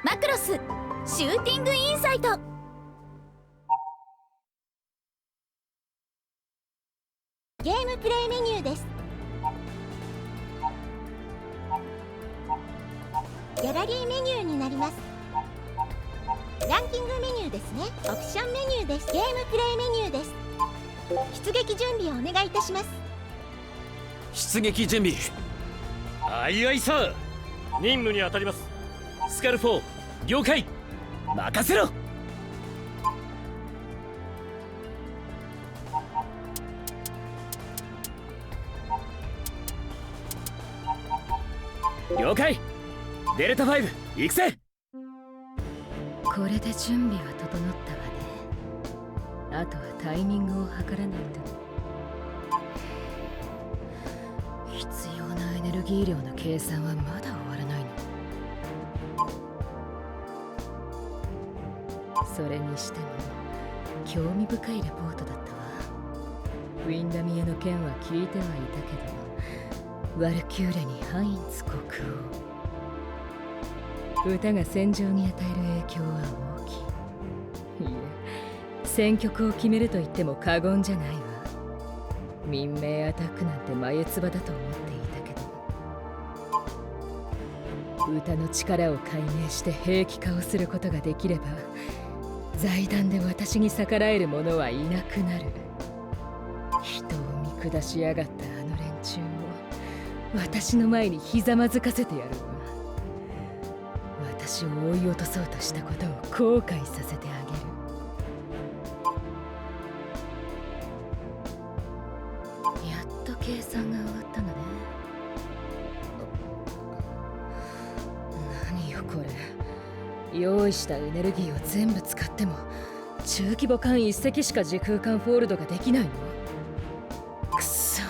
マクロスシューティングインサイト。ゲームプレイメニューです。ギャラリーメニューになります。ランキングメニューですね。オプションメニューです。ゲームプレイメニューです。出撃準備をお願いいたします。出撃準備。あいあいさ、任務に当たります。スカル4了解。任せろ。了解。デルタ5行くぜ。これで準備は整ったわね。あとはタイミングを測らないと。必要なエネルギー量の計算はまだ終わらないの。それにしても興味深いレポートだったわ。ウィンダミエの件は聞いてはいたけど、ワルキューレにハインツ国王、歌が戦場に与える影響は大きい。いえ、戦局を決めると言っても過言じゃないわ。民命アタックなんて眉唾だと思っていたけど、歌の力を解明して兵器化をすることができれば、財団で私に逆らえる者はいなくなる。人を見下しやがったあの連中を私の前にひざまずかせてやるわ。私を追い落とそうとしたことを後悔させてあげる。やっと計算が終わったのね。何よこれ。用意したエネルギーを全部使っても中規模艦1隻しか時空間フォールドができないの。くそ、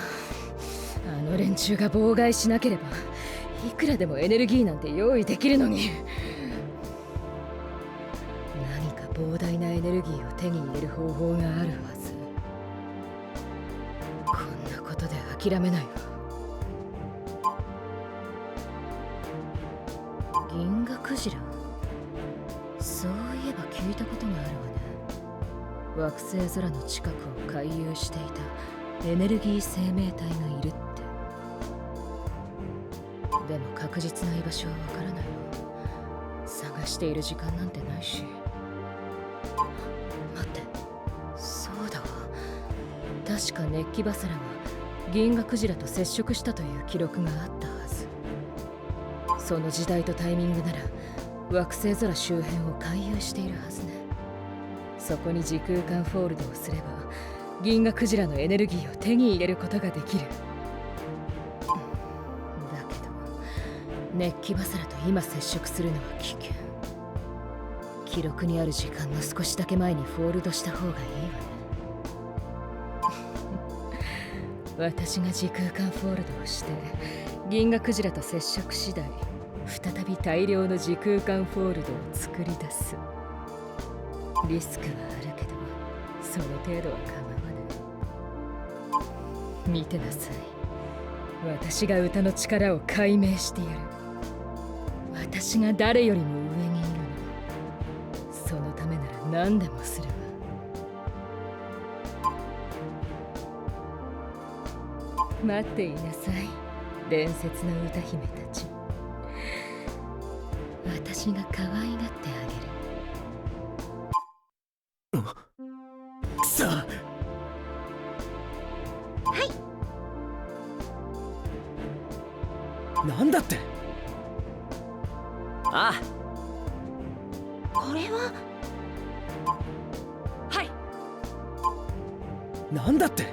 あの連中が妨害しなければいくらでもエネルギーなんて用意できるのに。何か膨大なエネルギーを手に入れる方法があるはず。こんなことで諦めないわ。銀河クジラ、そういえば聞いたことがあるわね。惑星空の近くを回遊していたエネルギー生命体がいるって。でも確実な居場所はわからないわ。探している時間なんてないし。待って、そうだわ。確か熱気バサラは銀河クジラと接触したという記録があったはず。その時代とタイミングなら惑星空周辺を回遊しているはずね。そこに時空間フォールドをすれば銀河クジラのエネルギーを手に入れることができる。だけど熱気バサラと今接触するのは危険。記録にある時間の少しだけ前にフォールドした方がいいわね。私が時空間フォールドをして銀河クジラと接触次第、再び大量の時空間フォールドを作り出す。リスクはあるけどその程度は構わない。見てなさい、私が歌の力を解明してやる。私が誰よりも上にいるの。そのためなら何でもするわ。待っていなさい、伝説の歌姫たち。私が可愛がってあげる。くそ。はい。なんだって。ああ、これは。はい。なんだって。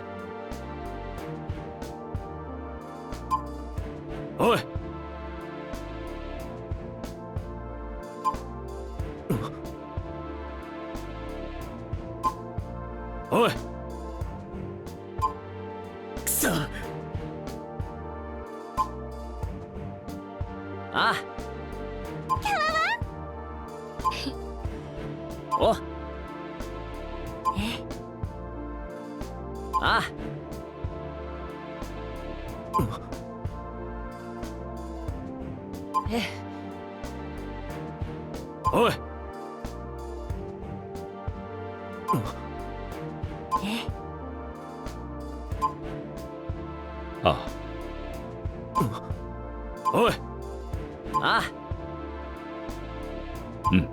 おい。おい。くそ。ああ。お。ああ。おい。あおい。あうん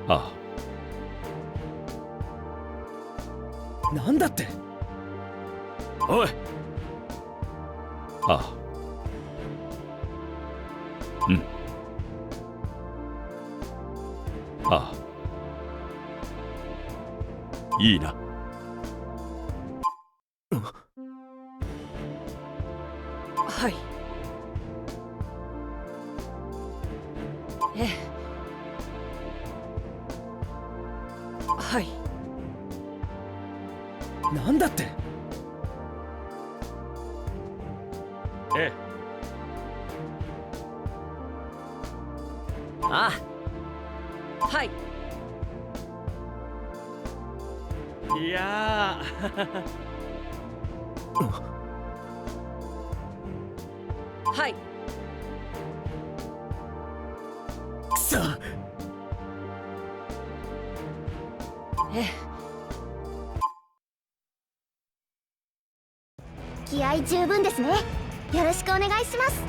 あなんだって。おい。あうんあいいな。はい。ええ。はい。なんだって。ええ。あはい。いやはい。くそ。ええ。気合十分ですね。よろしくお願いします。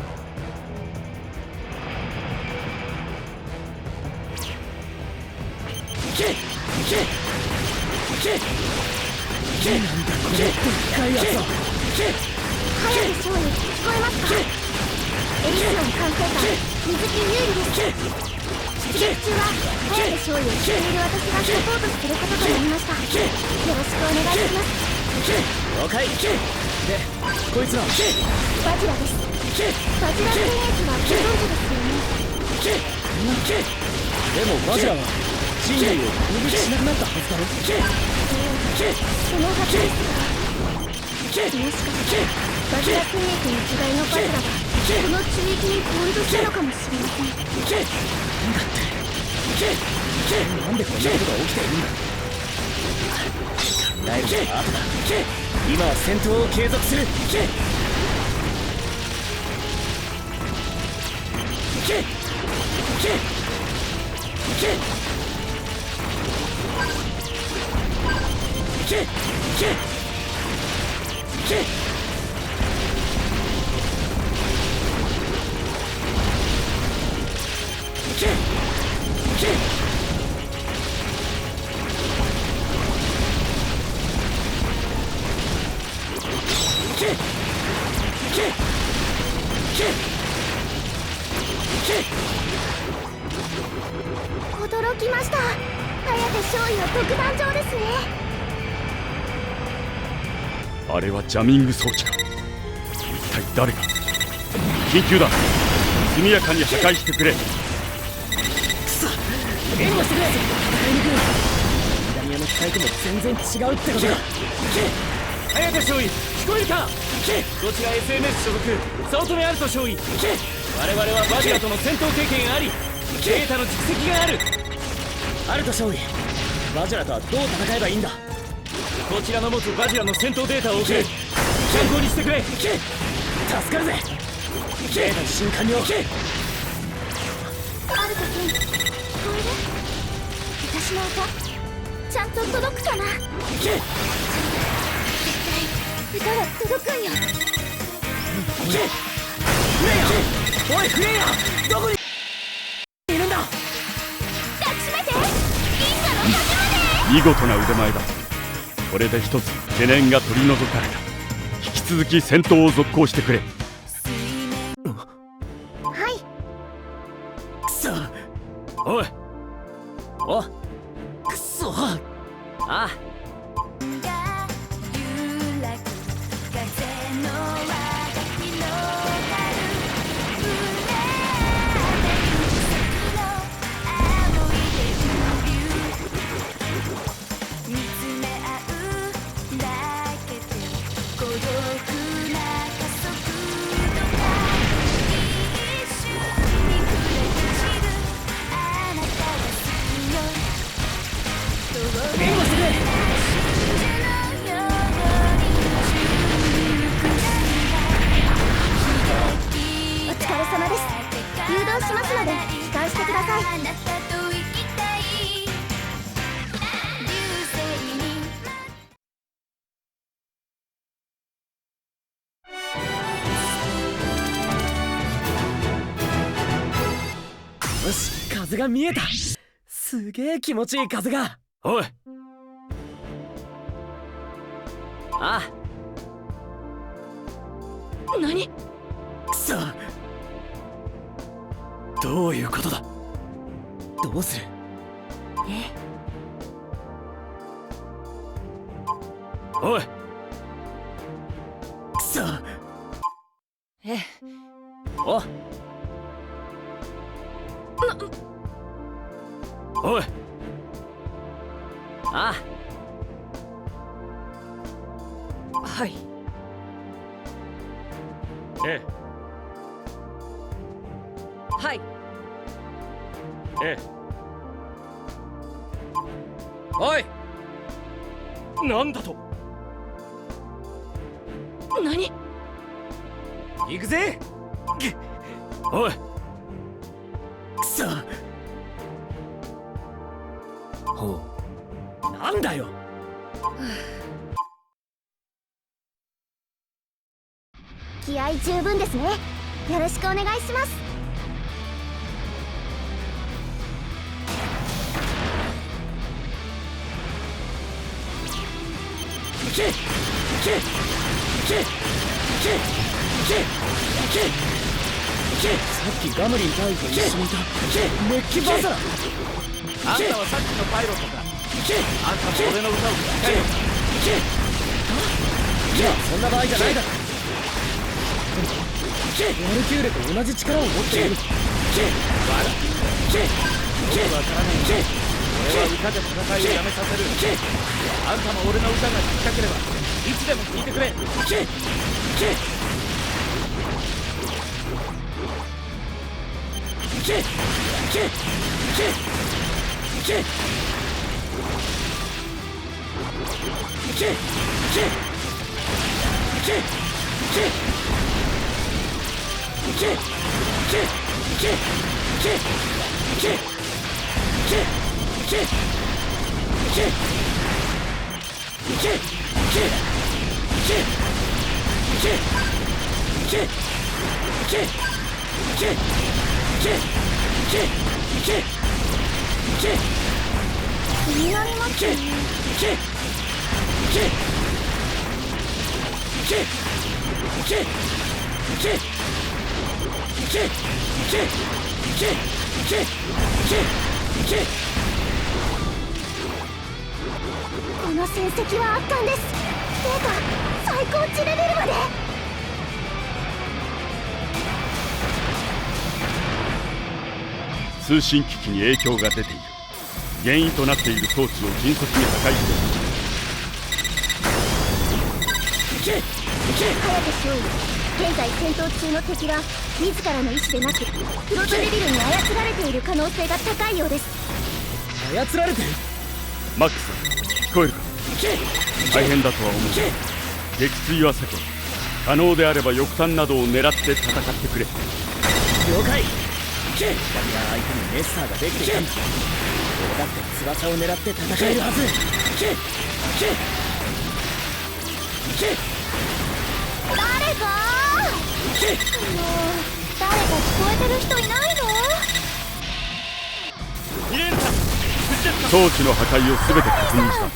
なんだこのでっかいやつは。早く勝利聞こえますか？エリシオン管制官水木優里です。出撃中は早く勝利をしている私がサポートすることとなりました。よろしくお願いします。了解。でこいつは。バジラです。バジラ戦役はご存知ですよね。でもバジラは人類を攻撃しなくなったはずだろ。そのはずですが、もしかしてバジラ戦役の時代のバジラがこの地域にポイントしたのかもしれません。なんでこんなことが起きているんだ。考えるのは後だ。今は戦闘を継続する。驚きました。颯勝利の特段上ですね。あれはジャミング装置か。一体誰が。緊急だ。速やかに破壊してくれ。くそ。援護してくれ。戦いにくい。左屋の機体とも全然違うってことだ。早田少尉、聞こえるか。どちら SMS 所属早乙女アルト少尉。我々はバジラとの戦闘経験があり、データの蓄積がある。アルト少尉、バジラとはどう戦えばいいんだ。こちらの持つバジラの戦闘データを送る。参考にしてくれ。助かるぜ。データの瞬間に置け。アルト君、聞こえる？私の歌ちゃんと届くかな？絶対歌は届くんよ。フレイヤ、おいフレイヤ、どこにいるんだ。抱きしめて、銀河の端まで。見事な腕前だ。これで一つ懸念が取り除かれた。引き続き戦闘を続行してくれ。はい。くそ。おい。お。くそ。ああ。援護してくれ。誘導しますので帰還してください。あなたと生きたい流星によし、風が見えた。すげえ気持ちいい風が。おい、ああ。何？くそ、どういうことだ。どうする？おい、くそ。お、おい、ああ。はい。えはい。え、ええ。おい、なんだと。何？行くぜ。おい、くそ。ほう、なんだよ。気合十分ですね。よろしくお願いします。さっきガムリン大と一緒にいたメッキバザー。あんたはさっきのパイロットか。あんたも俺の歌を聞きたいのか。いや、そんな場合じゃないだろ。ワルキューレと同じ力を持っている。よくわからない。俺は歌で戦いをやめさせる。あんたも俺の歌が聞きたければいつでも聞いてくれ。気になりますね。この戦績は圧巻です。データ最高値レベルまで。通信機器に影響が出ている。原因となっている装置を迅速に破壊して早手少尉、現在戦闘中の敵は自らの意志でなくプロトデビルに操られている可能性が高いようです。操られてる。マックス、聞こえるか。大変だとは思う。撃墜は避け、可能であれば翼端などを狙って戦ってくれ。了解。左側相手にメッサーができていたんだ。俺だって翼を狙って戦えるはず。誰か誰か聞こえてる人いないの？ミレーヌさん、無事ですか。装置の破壊を全て確認した。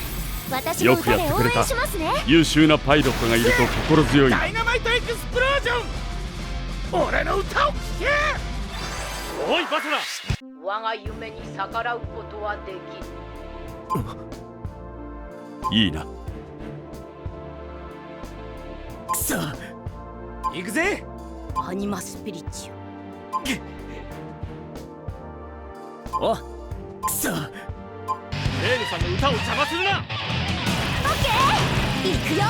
私の歌で応援しますね。優秀なパイロットがいると心強い。ダイナマイトエクスプロージョン。俺の歌を聴け。おいバトラー、我が夢に逆らうことはできん。いいな。くそ。行くぜ。アニマスピリチお、くそ。レーヌさんの歌を邪魔するな。オッケー、行くよ。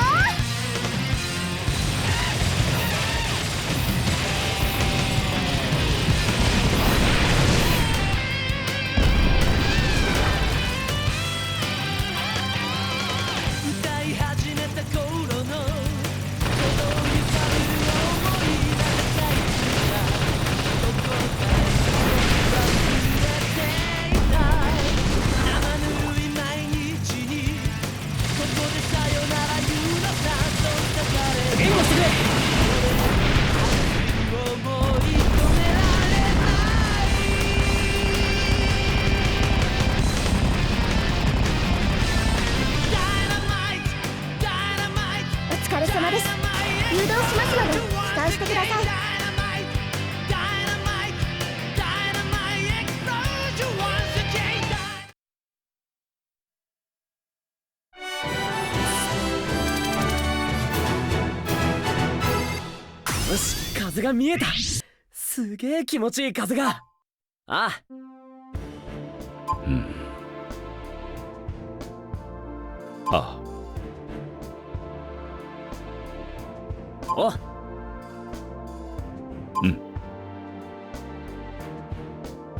風が見えた。すげえ気持ちいい風が。ああ。ああ。お。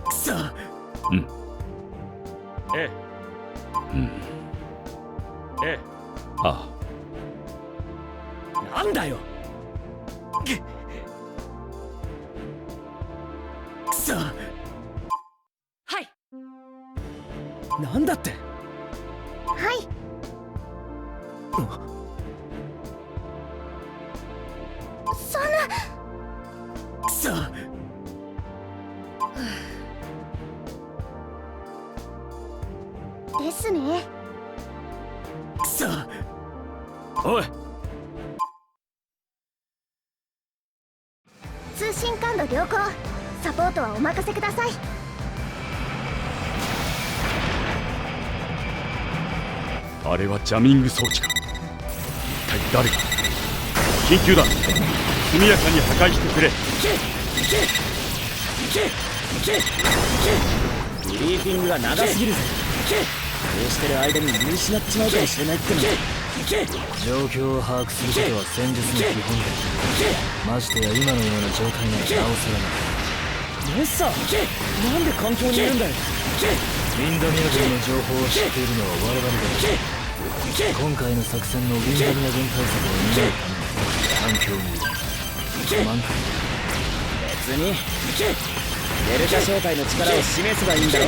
くそ。ええ。ああ。なんだよ。くそ。はい。なんだって。はい。そんな。くそ。ですね。くそ。おい。通信感度良好。サポートはお任せください。あれはジャミング装置か。一体誰が。緊急だ。速やかに破壊してくれ。ブリーフィングが長すぎるぜ。こうしてる間に見失っちまうかもしれないっての。状況を把握することは戦術の基本だ。ましてや今のような状態ならなおさらない。レッサー、なんで環境にいるんだよ。ウィンダミア軍の情報を知っているのは我々だ。今回の作戦のウィンダミア軍対策を担うために環境にいる。不満か。別にデルタ正体の力を示せばいいんだろ。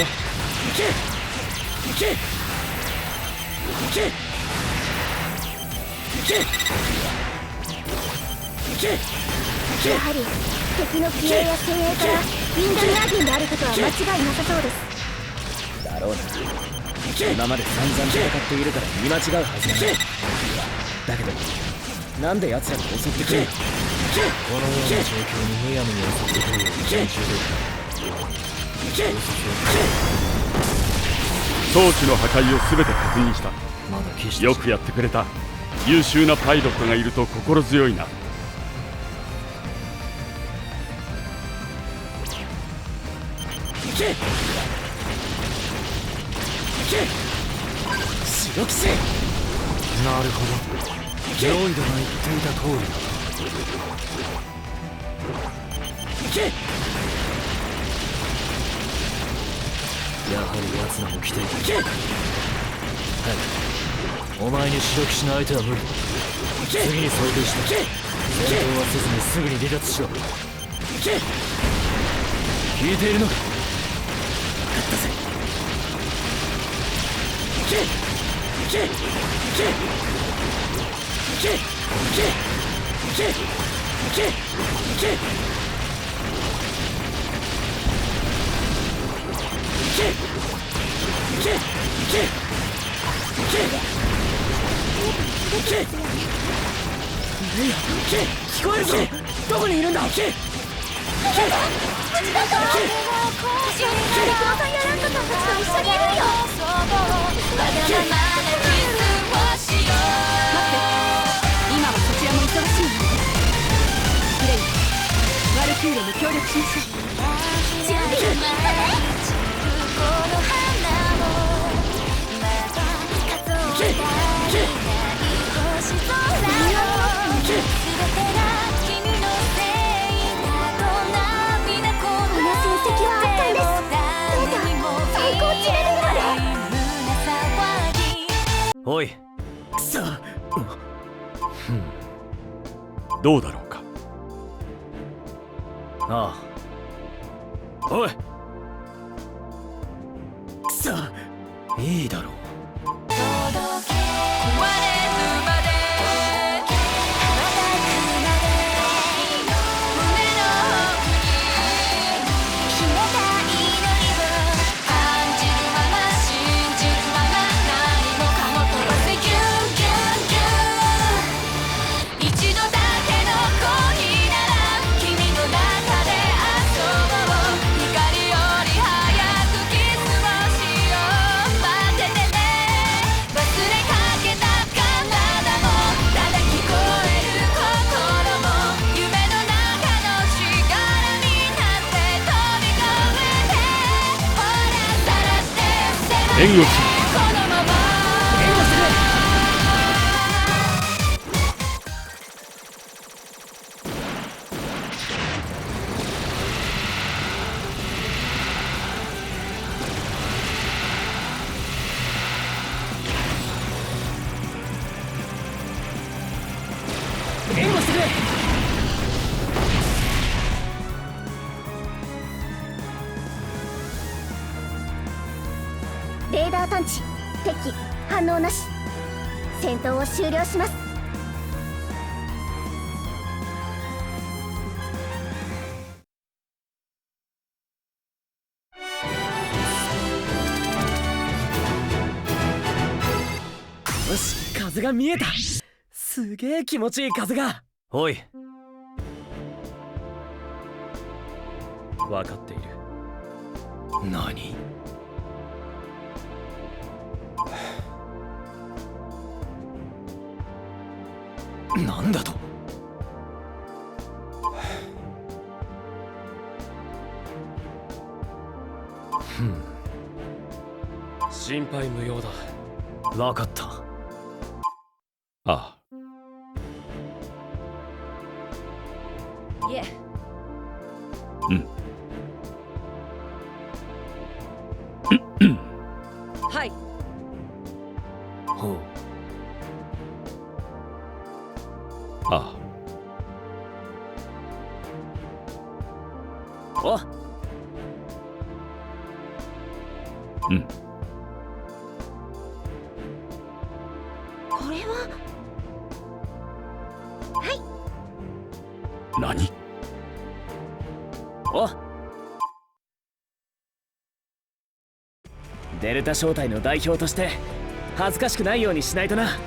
やはり敵の気鋭や精鋭からウィンダミア軍であることは間違いなさそうです。だろうな。今まで散々戦っているから見間違うはずがない。だけどなんで奴らが襲ってくる。このような状況にむやみに襲ってくるように練習できた。装置の破壊を全て確認した。まだ決してよくやってくれた。優秀なパイロットがいると心強いな。白騎士。なるほど。ロイドが言っていた通りだ。やはり奴らも来ていた。お前に白騎士の相手は無理。次に想定した。戦闘はせずにすぐに離脱しろ。聞いているのか。分かったぜ。聞こえるぞ。どこにいるんだ。敵のさんやランドさんたちと一緒にいるよ。待って、今はそちらも忙しいのでフレイ、ワルキューレに協力しましょう。準備いいかね。おい。くそ。どうだろうか。ああ。おい。くそ。いいだろう。光より早くキスをしよう。待っててね。援護し援護してくれ。レーダー探知敵機反応なし。戦闘を終了します。よし、風が見えた。すげえ気持ちいい風が。おい、分かっている。何？なんだと？心配無用だ。分かった。ああいえ、はい。ほう。あお、うんこれは何お、デルタ小隊の代表として恥ずかしくないようにしないとな。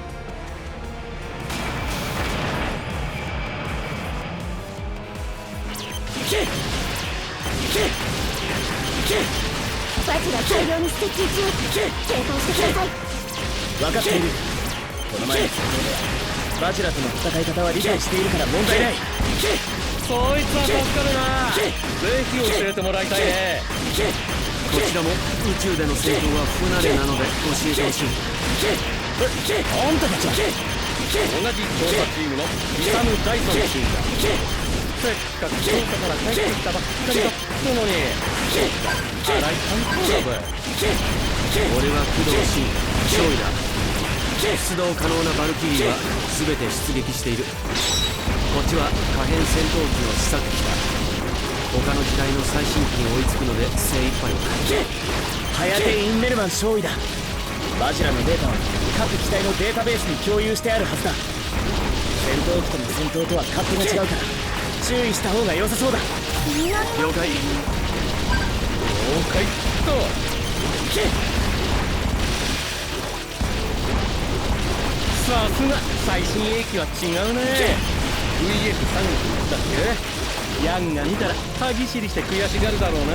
バチが大量に接近中。抵抗してください。分かっている。この前の戦闘でバチラとの戦い方は理解しているから問題ない。そいつは助かるな。ぜひ教えてもらいたいね。こちらも宇宙での戦闘は不慣れなので教えてほしい。あんたたちは同じ調査チームのイサム・ダイソンチームだ。せっかく調査から帰ってきたばっかりだったのに荒い担当だぜ。俺は工藤新少尉だ。出動可能なバルキリーは全て出撃している。こっちは可変戦闘機の試作機だ。他の時代の最新機に追いつくので精一杯だ。ハヤテ・インメルマン少尉だ。バジラのデータは各機体のデータベースに共有してあるはずだ。戦闘機との戦闘とは勝手が違うから注意した方が良さそうだ。了解。了解っと。さすが最新鋭機は違うね。 VF3 だっけ。ヤンが見たら歯ぎしりして悔しがるだろうな。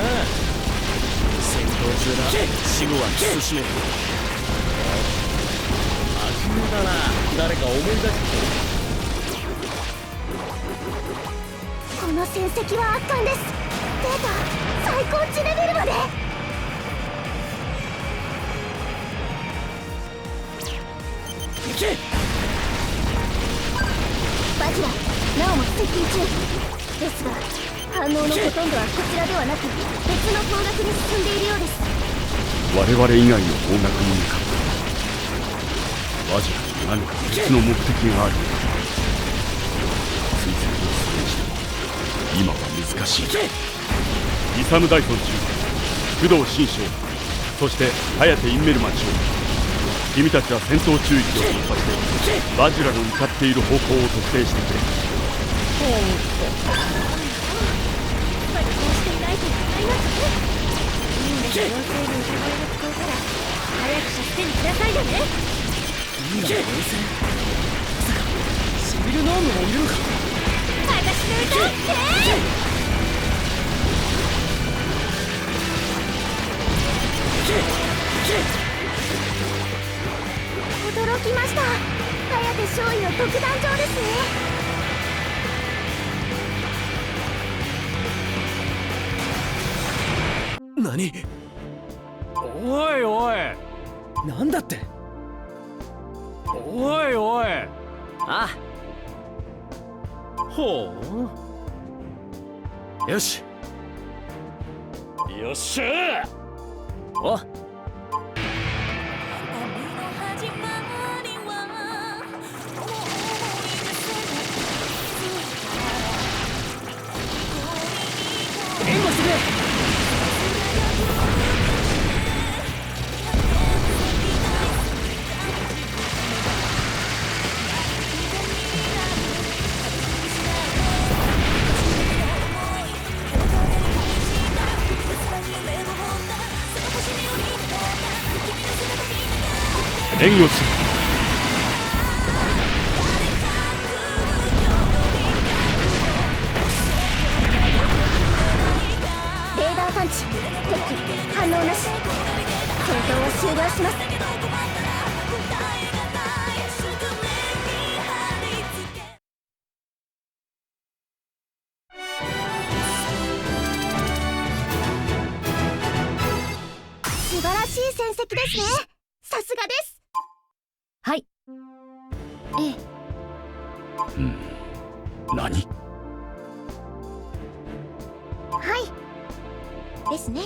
戦闘中だ。死後は慎め。真面目だな。誰か思い出してこの戦績は圧巻です。データ最高値レベルまで。バジラなおも接近中ですが、反応のほとんどはこちらではなく別の方角に進んでいるようです。我々以外の方角に向かったバジラに何か別の目的がある。追跡をするにしても今は難しい。イサム・ダイソン中、工藤新将、そしてハヤテ・インメルマン将、君たちは戦闘中域を突破してバジラの向かっている方向を特定してくれ。まだこうしていないと使いますね。いいんだけど、要請の疑いが聞こえたら早く助けに来なさいよね。いいな、冷静。まさかシビルノームもいるのか。私の歌って驚きました。ハヤテ少尉の独壇場ですね。何？おおいおい、なんだって。おいおい。あほあ、よし。う、よっしゃ。お援護してくれ。援護する。レーダー探知。敵機反応なし。戦闘は終了します。素晴らしい戦績ですね。さすがです。はい。ええ。何？はいですね。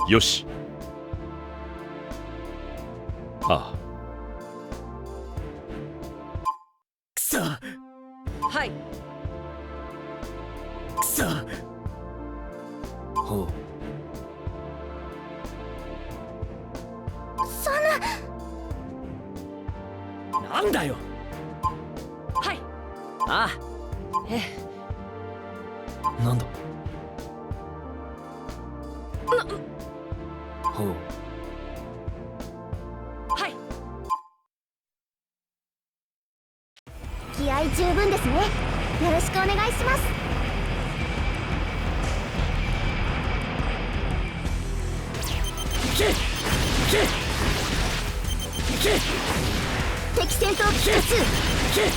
よし。ああ。くそ。はい。くそ。ほう。そんな。なんだよ。はい。あなんだ。ほう。はい。気合十分ですね。よろしくお願いします。敵戦闘機多数。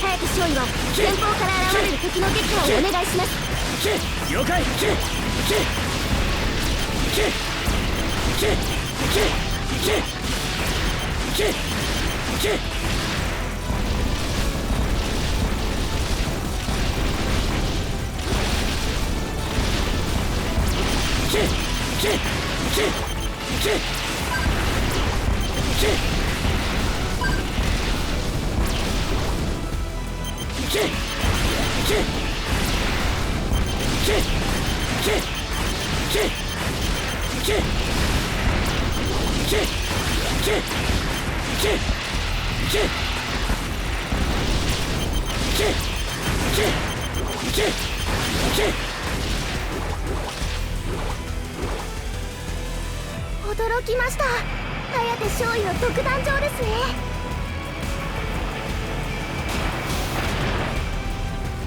早く少尉は前方から現れる敵の撃破をお願いします。了解。驚きました。颯少尉の独壇場ですね。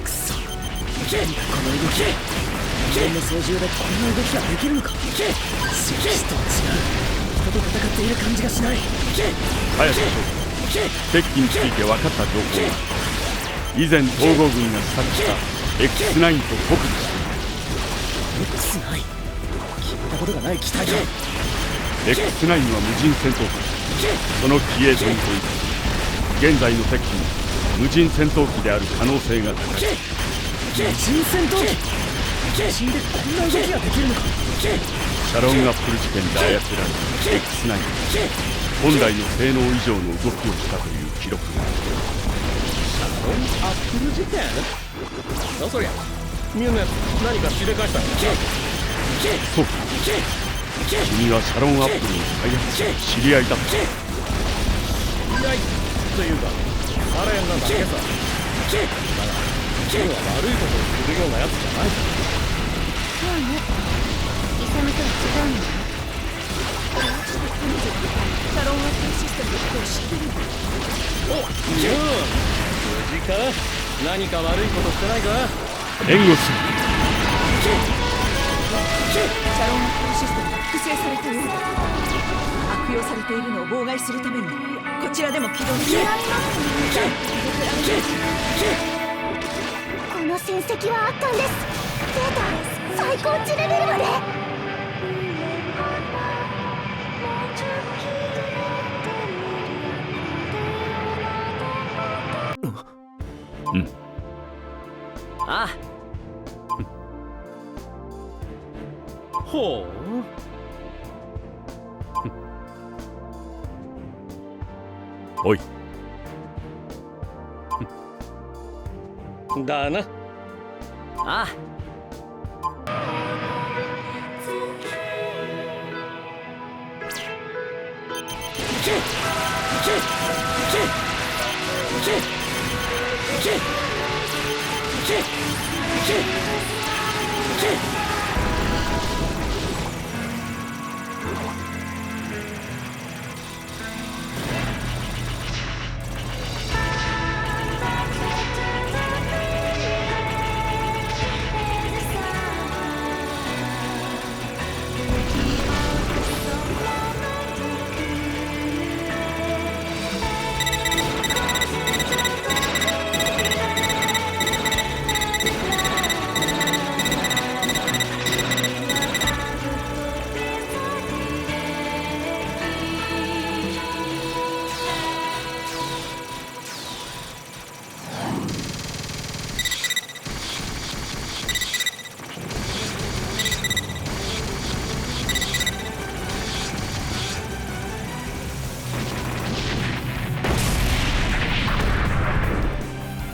くそ。この動き。人間の操縦でこんな動きができるのか。戦士とは違う。人と戦っている感じがしない。早く敵機について分かった情報が以前東郷軍が視察した X9 と酷似している。 X9。聞いたことがない機体だ。X9 は無人戦闘機。そのキエイトにといて現在の敵機も無人戦闘機である可能性が高い。無人戦闘機。無人でこんな動きができるのか。シャロンアップル事件で操られた X9 は本来の性能以上の動きをしたという記録がある。アップル事件？なんだそりゃ。ミュウのやつ何かしでかしたのか。そうか。君はシャロンアップルの開発者と知り合いだった。いないというかサレンなだけさ。だが君は悪いことをするようなやつじゃない。そうね。イサムとは違うのね。どうして彼女がシャロンアップルシステムのことを知ってるの？お、ミュウ、無事か。何か悪いことしてないか。援護する。シャロンアップルシステムが複製されたようだ。悪用用されているのを妨害するためにこちらでも起動しこの戦績は圧巻です。ゼータ最高値レベルまで。ああ。ほおい、だな。ああ。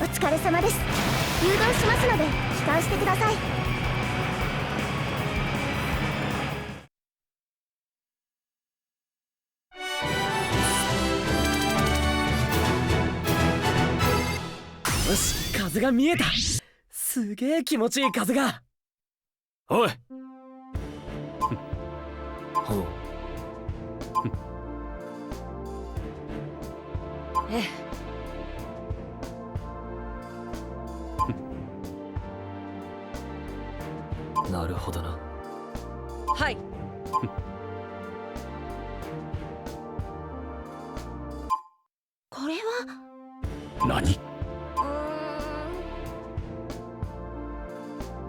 お疲れ様です。誘導しますので帰還してください。よし、風が見えた。すげえ気持ちいい風が。おい。ほう。ええ。なるほどな。はい。これは何？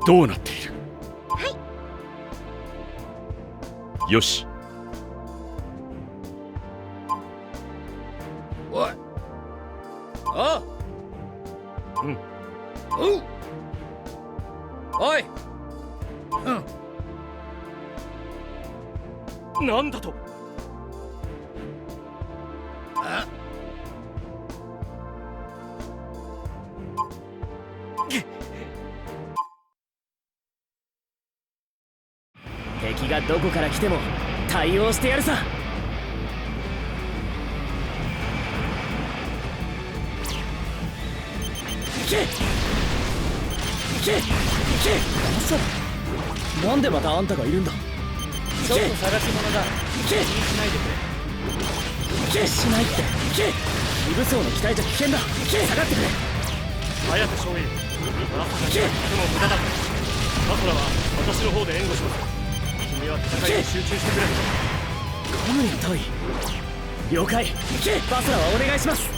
どうなっている？はい。よし。おい。あ。うん。おう。おい。うん。なんだと。あ。敵がどこから来ても対応してやるさ。なんでまたあんたがいるんだ。ちょっと探し物だ。気にしないでくれ。しないって。非武装の機体じゃ危険だ。下がってくれ。早く勝利。まさかにやっても無駄だ。マトラは私の方で援護します。君は戦いに集中してくれ。コムに遠い。了解。バスラはお願いします。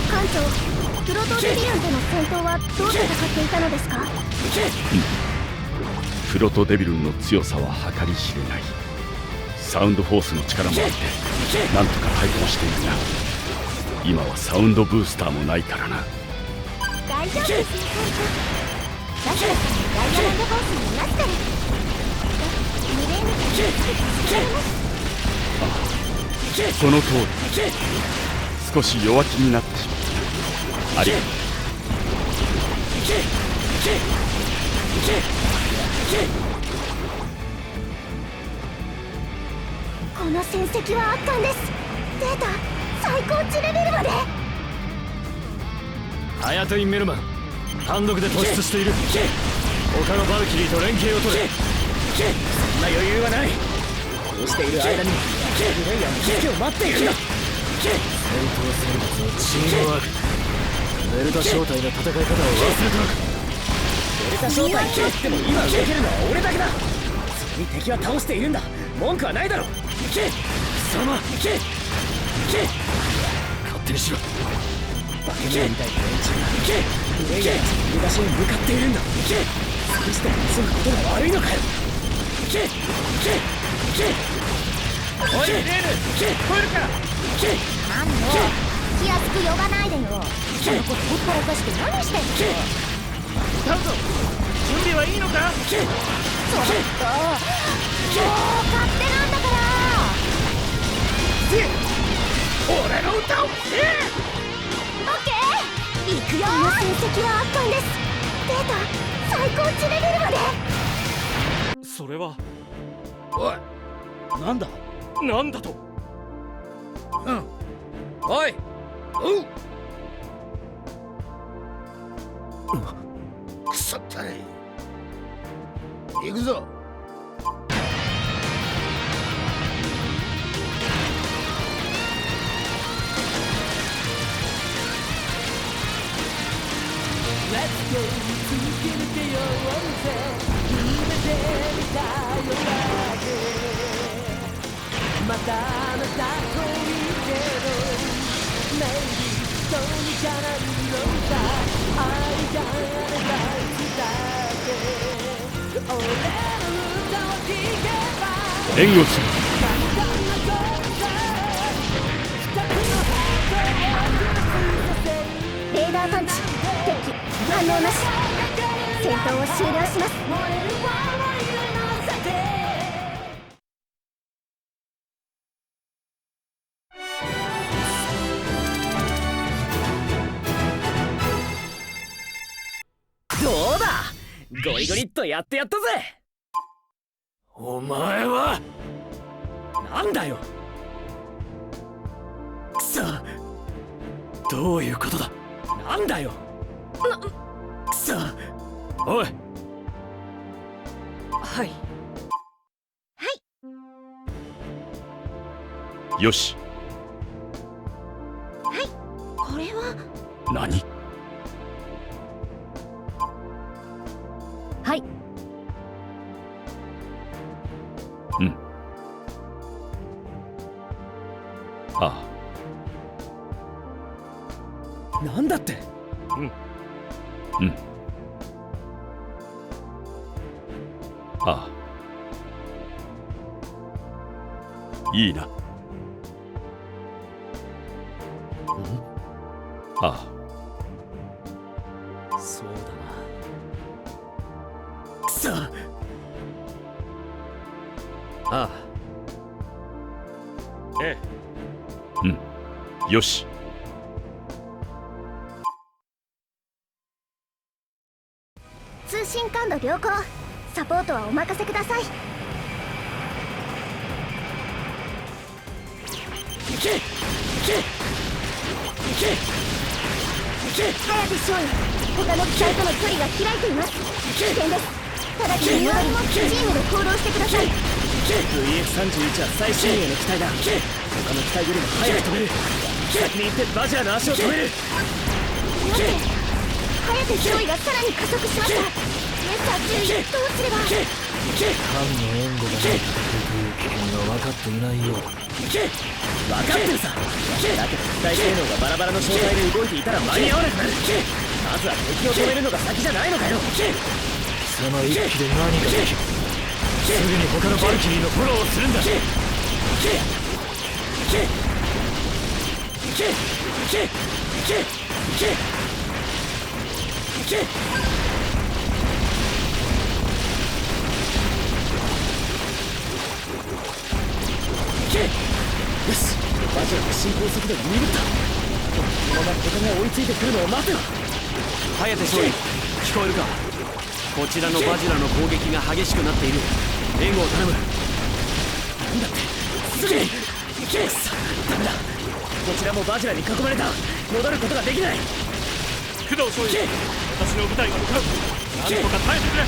艦長、プロトデビリアンとの戦闘はどう戦っていたのですか？プロトデビルンの強さは計り知れない。サウンドフォースの力もあってなんとか対抗しているが、今はサウンドブースターもないからな。大丈夫ですよ、艦長。ラスラさんのダイヤモンドフォースにいますから。無礼につけられます。その通り。少し弱気になってしまった。ありがとう。この戦績は圧巻です。データ最高値レベルまで。ハヤトインメルマン単独で突出している。他のバルキリーと連携を取れ。そんな余裕はない。こうしている間にグレイヤーの助けを待っているんだ。戦闘選抜のチームワーク。デルタ正体の戦い方を忘れたのか。デルタ正体切っても今動けるのは俺だけだ。それに敵は倒しているんだ。文句はないだろ。貴様、勝手にしろ。化け物みたいな連中がグレイヤーたちのいる場所に向かっているんだ。少しでも急ぐことが悪いのかよ。おいレール、聞こえるか。なんの気安く呼ばないでよ。その子ほったらかして何してんの。タウト、準備はいいのか。ちょっともう勝手なんだから。俺の歌を聴け。オッケー、行くよ。この成績は圧巻です。データ最高値レベルまで。それはおい、なんだなんだと。おい、くそったれ。行くぞ。援護する。レーダーパンチ、敵反応なし。戦闘を終了します。どうだ、ゴリゴリっとやってやったぜ。お前はなんだよ。くそ、どういうことだ。なんだよ。くそ。おい。はい。よし。これは何。はい。うん。ああ。なんだって。うん。ああ。いいな。ああ。そうだな。くそ。ああ。ええ。うん。よし。通信感度良好。サポートはお任せください。早くしようよ。他の機体との距離が開いています。危険です。直ちに戻りチームで行動してください。 VF31 は最新鋭の機体だ。他の機体よりも早く飛べる。先に行ってバジラの足を止める。待て、颯少尉がさらに加速しました。さあ注意、どうすれば。艦の援護がない戦いという危険が分かっていないようだ。分かってるさ。だけど機体性能がバラバラの状態で動いていたら間に合わなくなる。まずは敵を止めるのが先じゃないのかよ。その一機で何ができる。すぐに他のバルキリーのフォローをするんだ。よし、バジラの進行速度が鈍った。このまま他が追いついてくるのを待てよ。颯少尉、聞こえるか。こちらのバジラの攻撃が激しくなっている。援護を頼む。なんだってすぐに。ダメだ、こちらもバジラに囲まれた。戻ることができない。工藤少尉、私の部隊が向かう。なんとか耐えてくれ。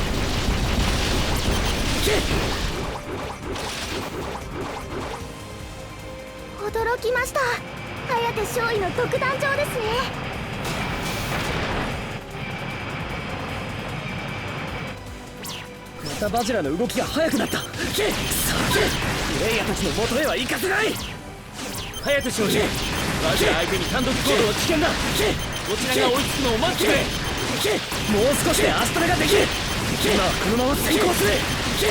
驚きました。颯少尉の独壇場ですね。またバジラの動きが速くなった。くそ、プレイヤーたちの元へは行かせない。颯少尉、バジラ相手に単独行動は危険だ。こちらが追いつくのを待ってくれ。もう少しで足止めができる。今はこのまま先行する。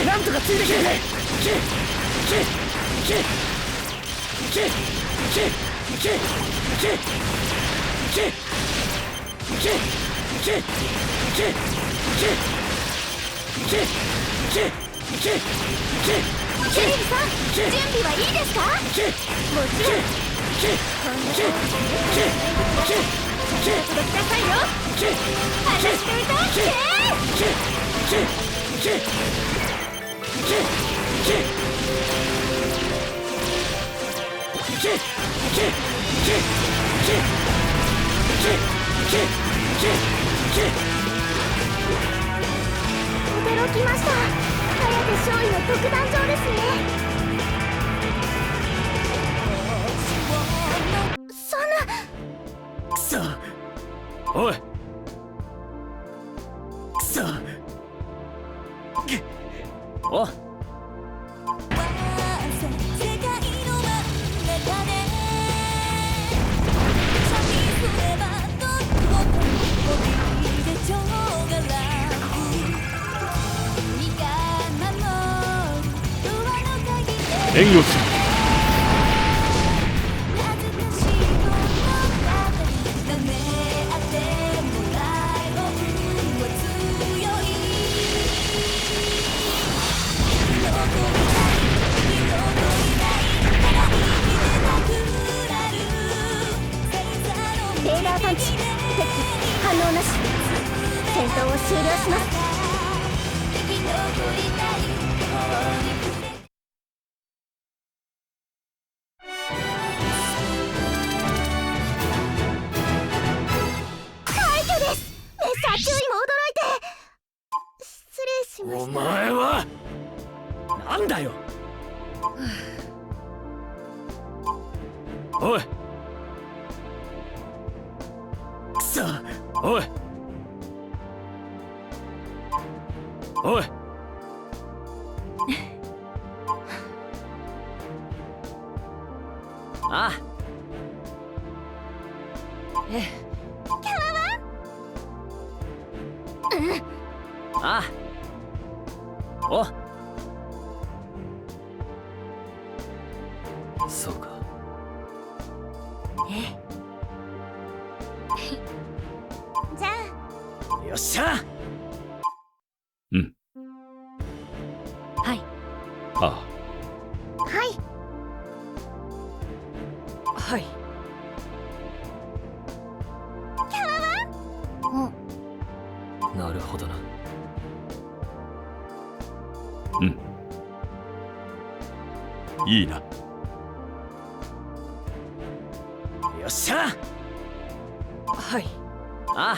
なんとかついてきてくれ。エリルさん、準備はいいですか？もちろん。こんな感じで届きなさいよ。話していたっ驚きました。颯少尉の独壇場ですね。そんな。くそ、おい、くそ。お、援護する。レーダーパンチ、鉄反応なし。戦闘を終了します。快挙です。メッサー注意も驚いて。失礼しまおした。前はなんだよ。おい、くそ、おい、おい。ああ、ああ、お、そうか。じゃあ。よっしゃ。うん。はい。ああ、はい。はい。なるほどな。うん。いいな。よっしゃ。はい。あ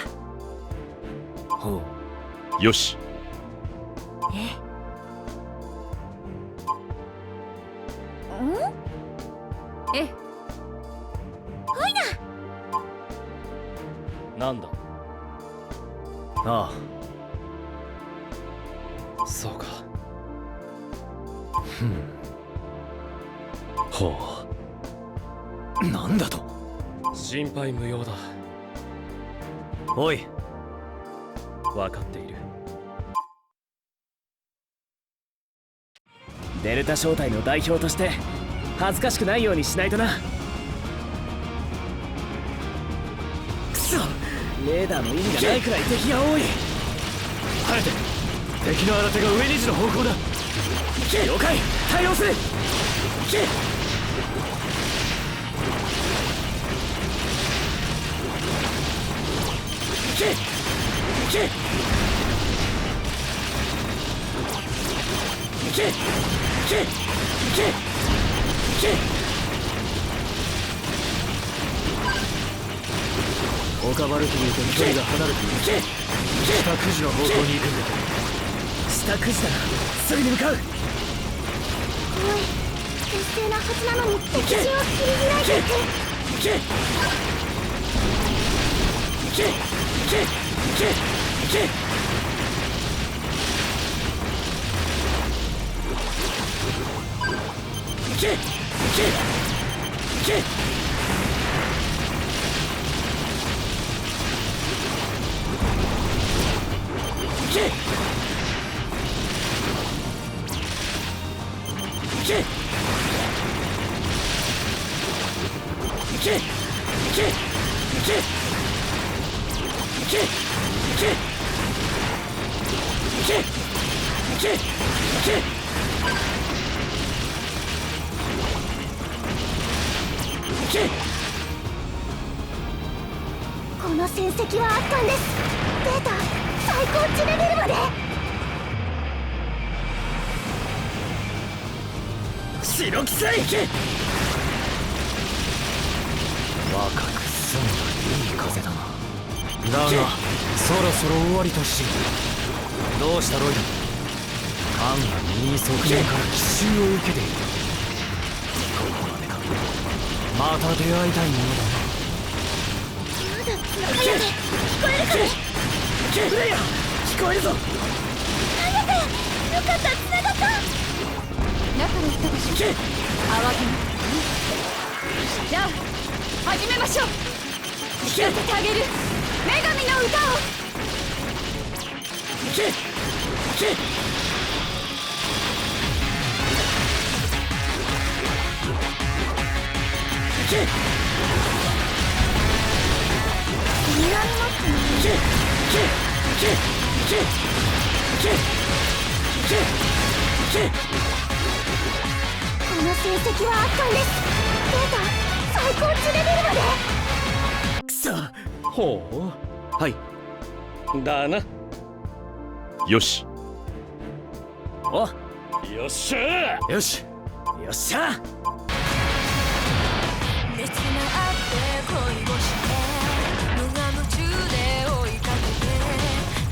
あ、ほう。よし。え、なんだ。ああ、そうか。ほう。なんだと。心配無用だ。おい、分かっている。デルタ小隊の代表として恥ずかしくないようにしないとな。くそ、レーダーの意味がないくらい敵が多い。耐えて。敵の新手が上2時の方向だ。了解、対応する。オカバルキリーと距離が離れている。北九時の方向に行くんだ。下9時だな。すぐに向かう。おい、劣勢なはずなのに敵陣を切り開いていく。この戦績は圧巻です。データ最高値レベルまで。白きさい。若く澄んだいい風だな。だがそろそろ終わりとし。どうしたロイド。カンが右に側面から奇襲を受けている。ここまでか。また出会いたいものだな。まだ繋がれて聞こえるかね。フレイヤ聞こえるぞ。ありがとう。よかった、繋がった。中の人でしょ。慌てなくていい。じゃあ始めましょう。聞かせてあげる女神の歌を。南のこの成績は圧巻です。データ最高値レベルまで。くそ。ほう。はい。だな。よし。お、よっしゃよし。よっしゃ。熱があって恋をして無我夢中で追いかけて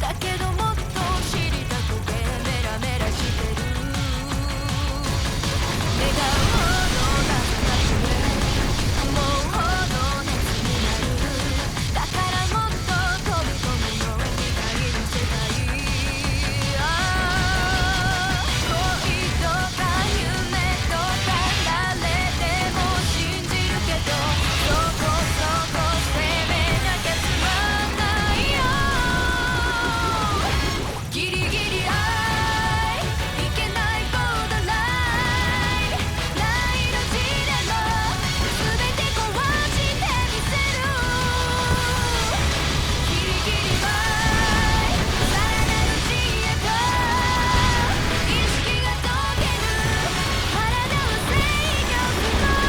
だけどもっと知りたくてメラメラしてる笑顔の中で思うほど熱になるだからもっと飛び込むように限る世界恋とか夢とか誰でも信じるけどそこそこ攻めなきゃつまんないよギリギリ愛いけないボーダーラインないの地でも全て壊してみせるギリギリ愛さらなる知恵と意識が解ける体を制御する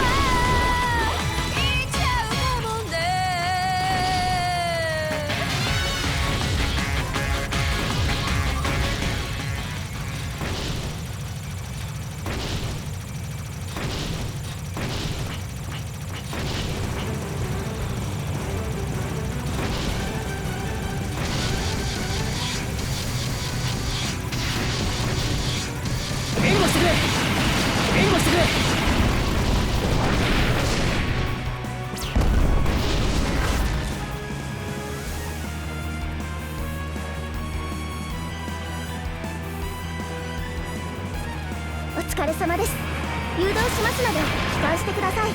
いっちゃうかもね援護してくれ。援護してくれ。お疲れ様です。誘導しますので帰還してください。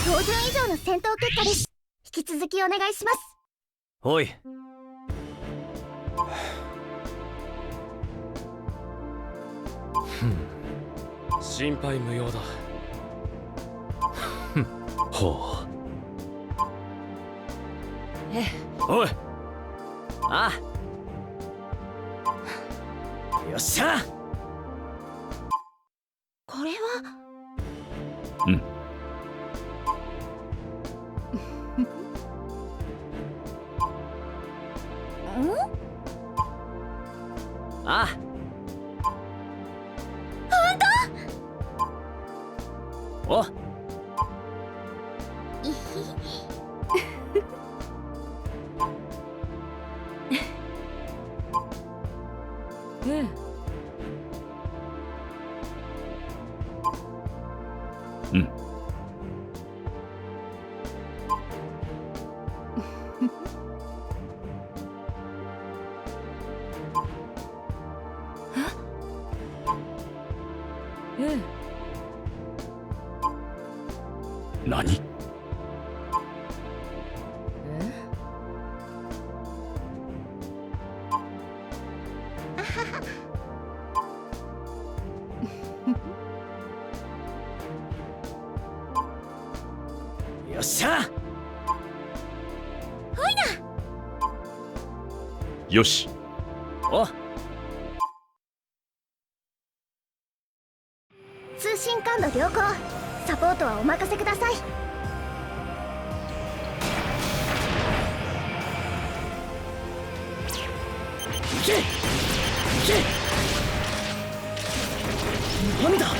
標準以上の戦闘結果です。引き続きお願いします。おい。心配無用だ。ほう。おい。ああ。よっしゃ。これはうん。あおいひええ。うん。ええ。何？よっしゃ。よし。お通信感度良好。サポートはお任せください。なんだ巨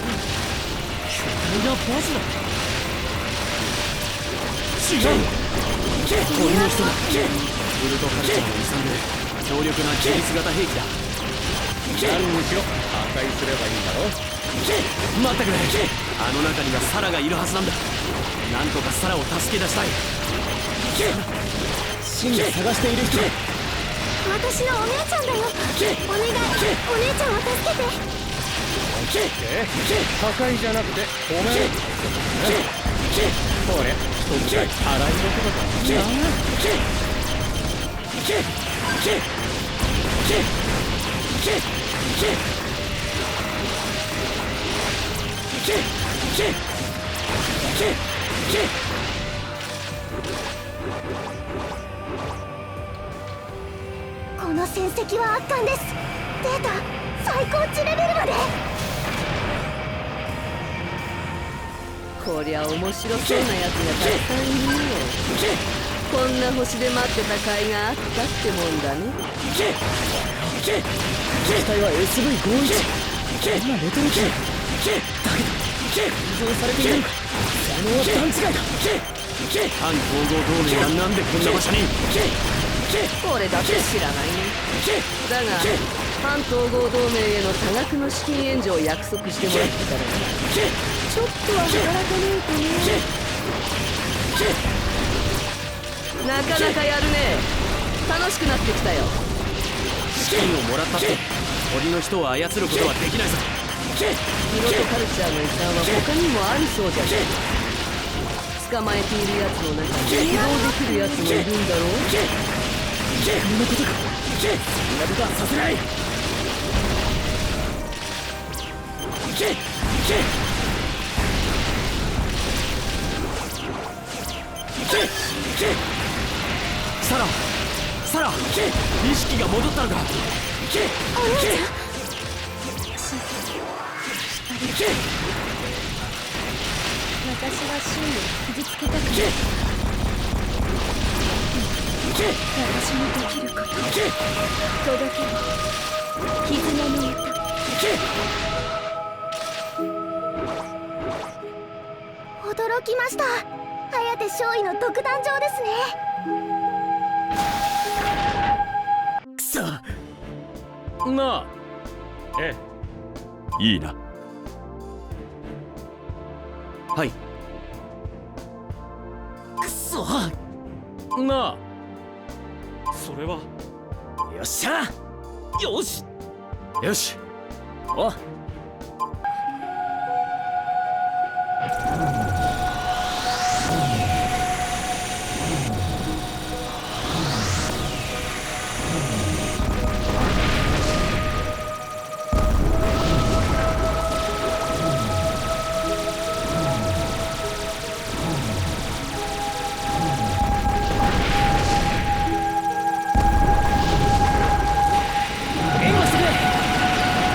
大なバズだ。違う鳥の人だ。ウルトカルチャーの遺産で強力な自律型兵器だ。何にしろ破壊すればいいんだろ。待ってくれ。あの中にはサラがいるはずなんだ。なんとかサラを助け出したい。真に探している人。私のお姉ちゃんだよ。お願い、お姉ちゃんを助けて。破壊じゃなくて褒める。これ一つ洗い事だこの戦績は圧巻です。データ最高値レベルまで。こりゃ面白そうなやつがたくさんいるよ。こんな星で待ってた甲斐があったってもんだね。自体は SV51。こんなレトロ機だけど改造されているのか。性能は段違いだ。反統合同盟がなんでこんな場所に。これだって知らないね。だが反統合同盟への多額の資金援助を約束してもらってからちょっとは働かねえとね。なかなかやるね。楽しくなってきたよ。資金をもらったって鳥の人を操ることはできないぞ。ピロトカルチャーの遺産は他にもあるそうじゃない。捕まえているやつの中に起動できるやつもいるんだろう。こんなことか。そんなことはさせない。サラ意識が戻ったのか。お姉ちゃん私はシンを傷つけたくない。私にできること届ける絆の歌。驚きました。颯少尉の独壇場ですね。くそ。なあ。ええ。いいな。はい。くそ。なあ。それは。よっしゃ。よし。よし。お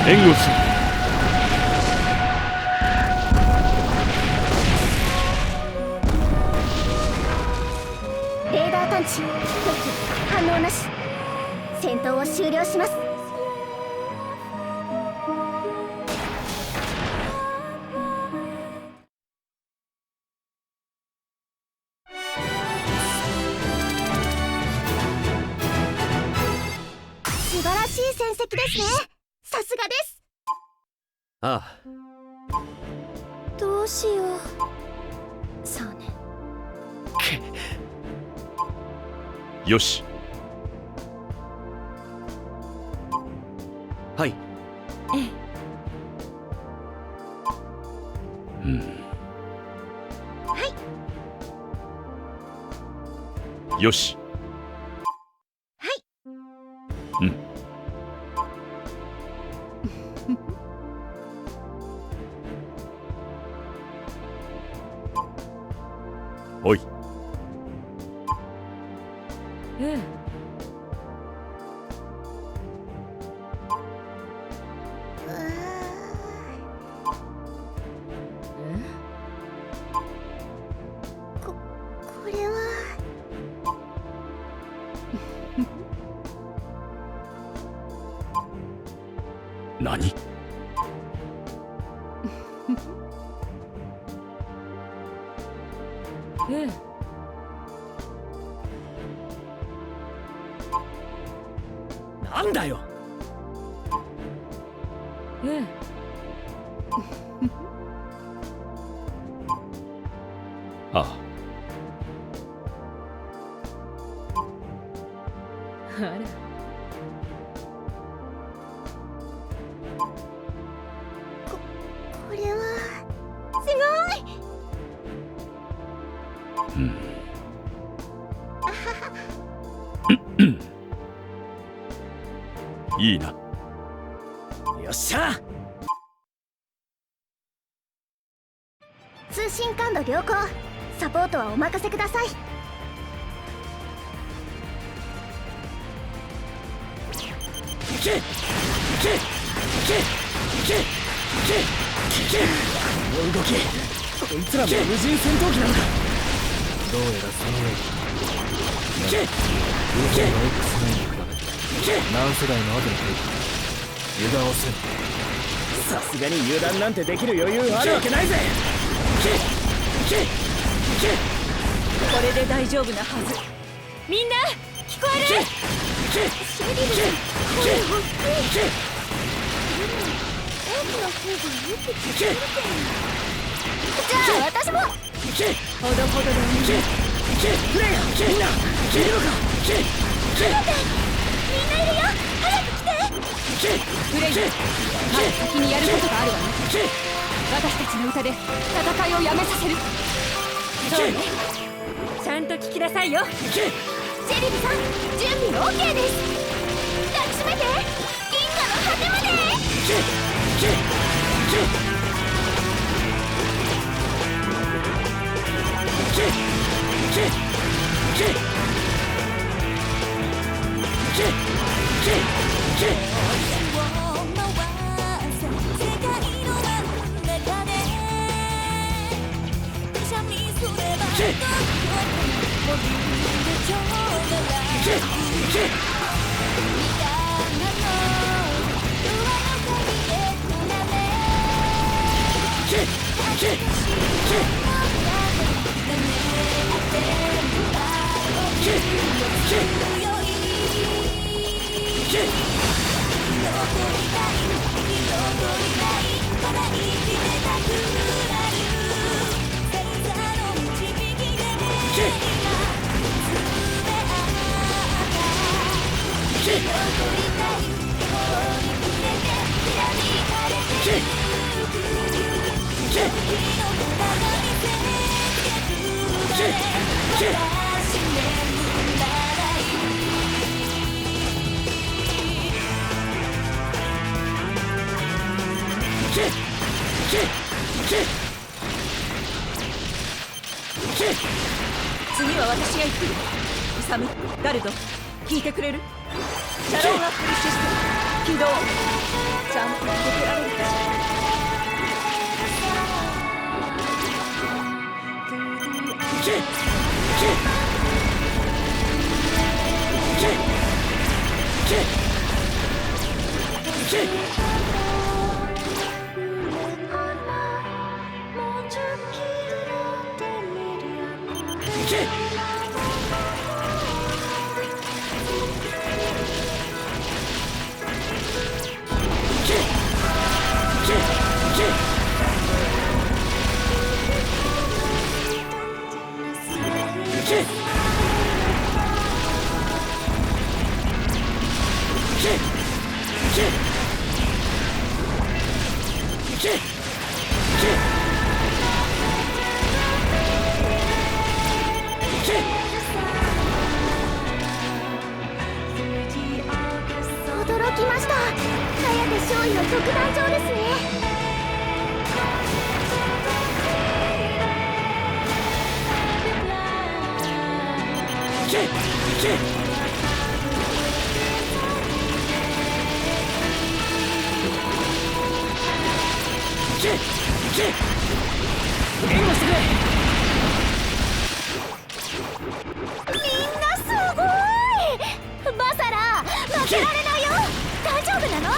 援護する。レーダー探知。反応なし。戦闘を終了します。しい戦績ですね。さすがです。ああ、どうしよう。そうね。よし。はい。ええ。よし。はい。おい。ええ。これは何？ええ。なんだよ。ええ。ああ。あら。これはすごい。いいな。よっしゃ。通信感度良好。サポートはお任せください。この動き、こいつらも無人戦闘機なのか。どうやらそのようだ。宇宙の X9 に比べて何世代の後の兵器油断をせん。さすがに油断なんてできる余裕あるわけないぜ。これで大丈夫なはず。みんな聞こえる？シェリルさん、声大きい。大きな方がよく聞こえるけど。じゃあ私も。ほどほどでお願い。フレイヤ、みんな聞いるのか。みんないるよ。早く来て。フレイヤ、まだ先にやることがあるわね。私たちの歌で戦いをやめさせる。そうね、ちゃんと聞きなさいよ。シェリルさん、準備 OK です。抱きしめて。銀河の果てまで。次は私が行く。イサム、ガルド、聞いてくれる？シャロンアップルシステム起動。ちゃんと届けられるかしら。脅威の特段上ですね。援護してくれ。みんなすごい。バサラ負けられないよ。大丈夫なの？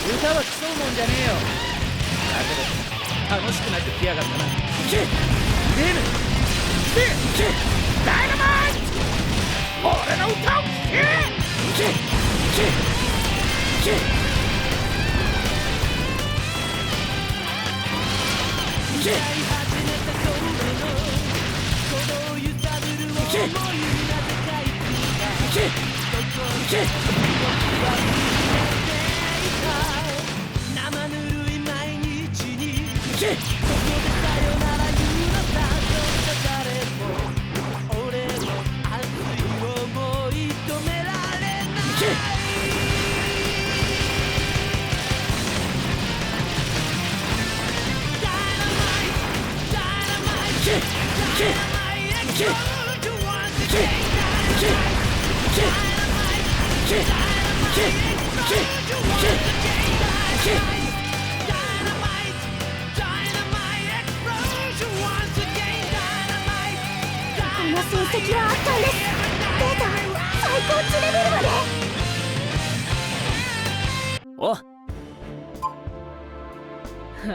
歌は競うもんじゃねえよ。だけど楽しくなってきやがったな。レムダイナマイト、俺の歌を聴け。生ぬるい毎日にここでさよなら言うのさ誰も俺の熱い想い止められないこの成績は圧巻です。データ最高値レベルまで。おあら。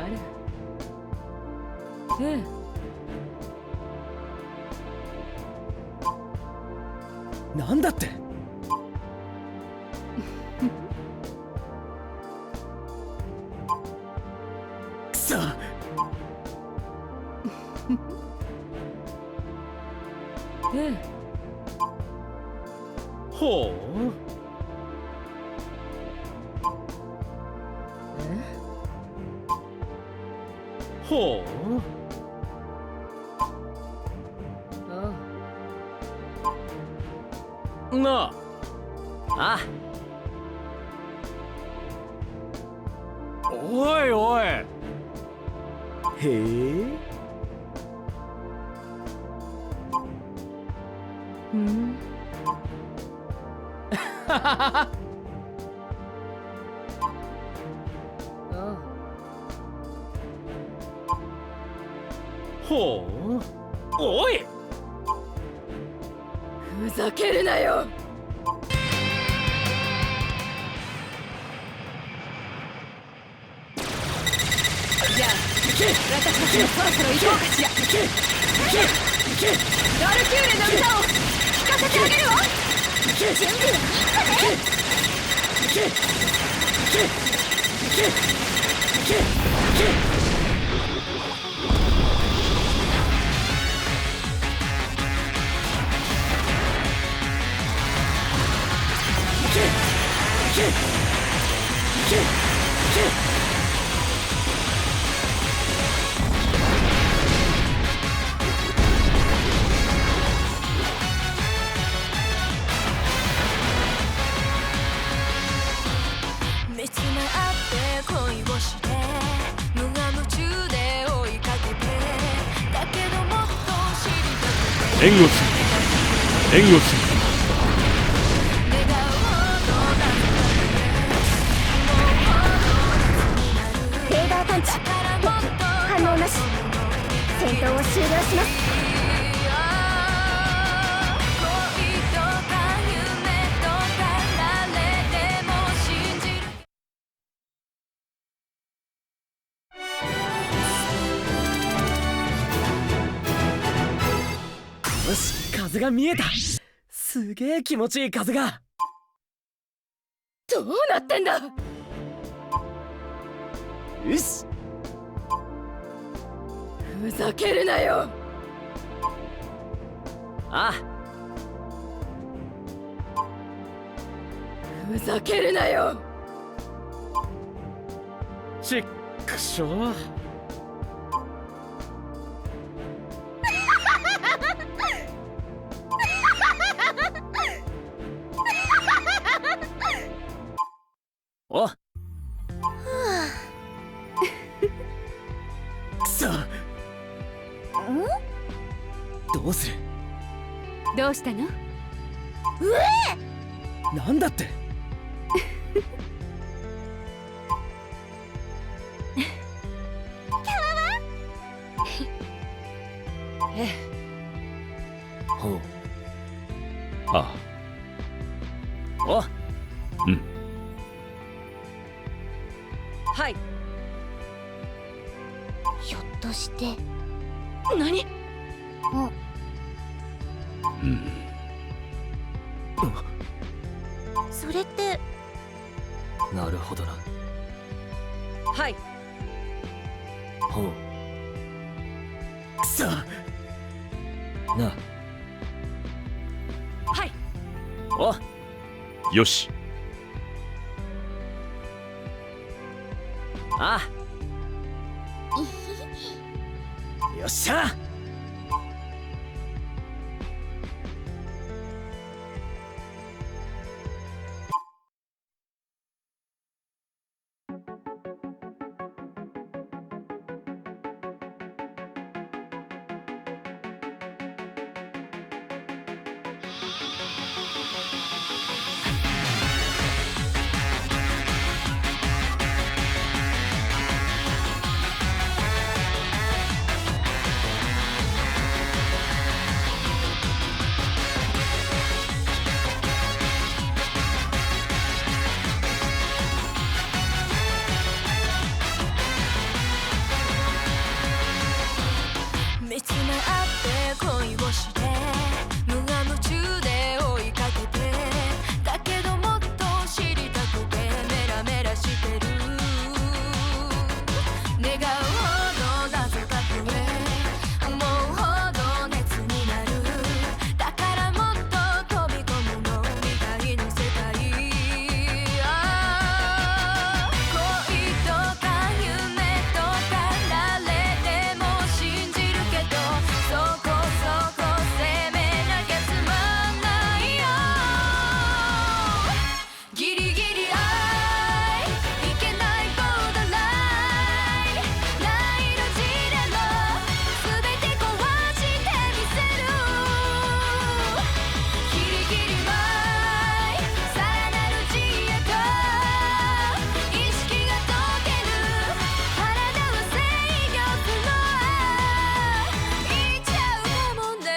ええ。なんだって。くそ。ええ。ほう。ほう。あなあ。あ。おいおい。へえ。うん。ははは。あほう。おい。ふざけるなよ。じゃあ私たちもそろそろ行こうかしら。ガルキューレの歌を聴かせてあげるわ。準備はいいかね。見つめ合って恋をして無我夢中で追いかけてだけどもっと知りたくて援護する援護する。願うほどなレーダー探知反応なし。戦闘を終了します。よし、風が見えた。すげえ気持ちいい風が。どうなってんだ。よし。ふざけるなよ。ああ。ふざけるなよ。ちっくしょう。お、うする？どうしたの？なんだって。ほう。あお、あ、うん。はい。ひょっとして何？うん。それって。なるほどな。はい。ほう。くそ。な。はい。お、よし。ああ。よっしゃ。見つめ合って恋をして無我夢中で追いかけてだけどもっと知りたくてメラメラしてる願うほど謎が増え思うほど熱になるだからもっと飛び込むのみたいな世界恋とか夢とか誰でも信じるけどそこそこ責めなきゃつまんないよギリギリ愛いけないボーダーラインない路地でも全て壊してみせるギリギリ前さらなる自由と意識が溶ける体は制御不能いっちゃうかもね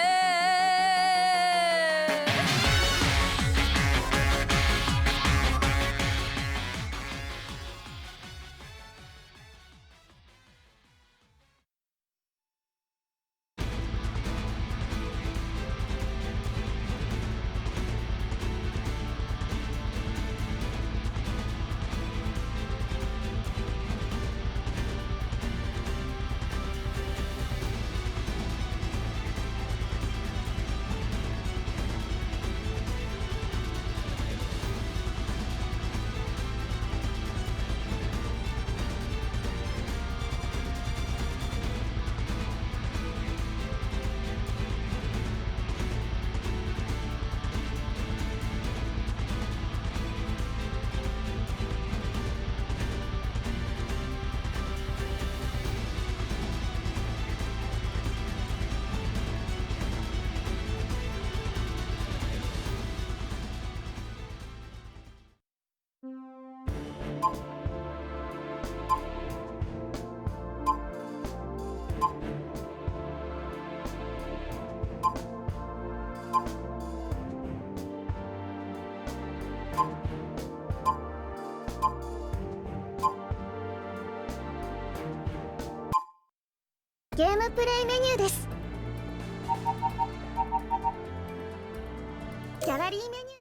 ゲームプレイメニューです。